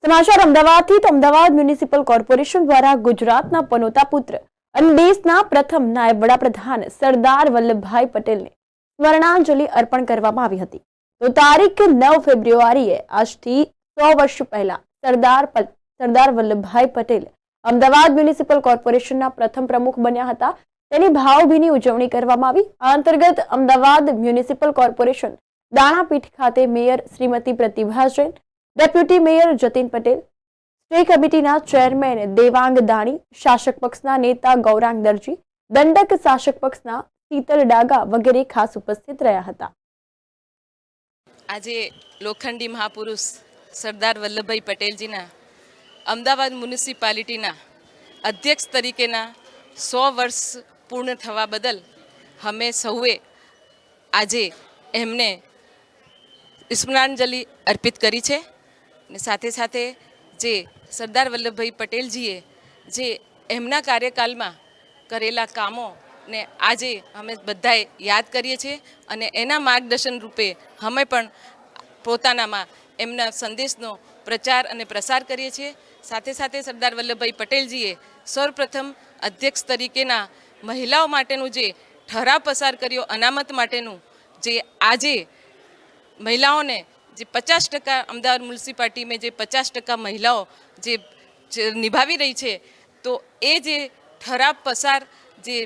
સમાચાર અમદાવાદથી તો અમદાવાદ મ્યુનિસિપલ કોર્પોરેશન દ્વારા ગુજરાતના પનોતા પુત્ર અને દેશના પ્રથમ નાયબ વડાપ્રધાન સરદાર વલ્લભભાઈ પટેલને સ્મરણાંજલિ અર્પણ કરવામાં આવી હતી। તો તારીખ 9 ફેબ્રુઆરીએ આજથી 100 વર્ષ પહેલા સરદાર વલ્લભભાઈ પટેલ અમદાવાદ મ્યુનિસિપલ કોર્પોરેશનના પ્રથમ પ્રમુખ બન્યા હતા। તેની ભાવભીની ઉજવણી કરવામાં આવી। આ અંતર્ગત અમદાવાદ મ્યુનિસિપલ કોર્પોરેશન દાણાપીઠ ખાતે mayor Shrimati Pratibha Jain, deputy mayor Jatin Patel, સ્ટે કમિટીના ચેરમેન દેવાંગ દાણી, શાસક પક્ષના નેતા ગૌરાંગ દરજી, દંડક શાસક પક્ષના શીતલ ડાગા વગેરે ખાસ ઉપસ્થિત રહ્યા હતા। આજે લોખંડી મહાપુરુષ સરદાર વલ્લભભાઈ પટેલજીના અમદાવાદ મ્યુનિસિપાલિટીના અધ્યક્ષ તરીકેના 100 વર્ષ પૂર્ણ થવા બદલ અમે સૌએ આજે એમને સ્મરણાંજલિ અર્પિત કરી છે। ને સાથે સાથે જે સરદાર વલ્લભભાઈ પટેલજીએ જે એમના કાર્યકાલમાં કરેલા કામોને આજે અમે બધાએ યાદ કરીએ છીએ અને એના માર્ગદર્શન રૂપે અમે પણ પોતાનામાં એમના સંદેશનો પ્રચાર અને પ્રસાર કરીએ છીએ। સાથે સાથે સરદાર વલ્લભભાઈ પટેલજીએ સૌપ્રથમ અધ્યક્ષ તરીકેના મહિલાઓ માટેનું જે ઠરાવ પસાર કર્યો અનામત માટેનું, જે આજે મહિલાઓને જે 50% અમદાવાદ મ્યુનિસિપાલિટીમાં જે 50% મહિલાઓ જે નિભાવી રહી છે, તો એ જે ઠરાવ પસાર જે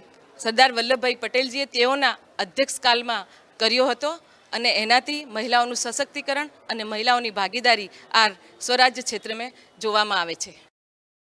સરદાર વલ્લભભાઈ પટેલજીએ તેઓના અધ્યક્ષકાલમાં કર્યો હતો અને એનાથી મહિલાઓનું સશક્તિકરણ અને મહિલાઓની ભાગીદારી આ સ્વરાજ્ય ક્ષેત્રમાં જોવામાં આવે છે।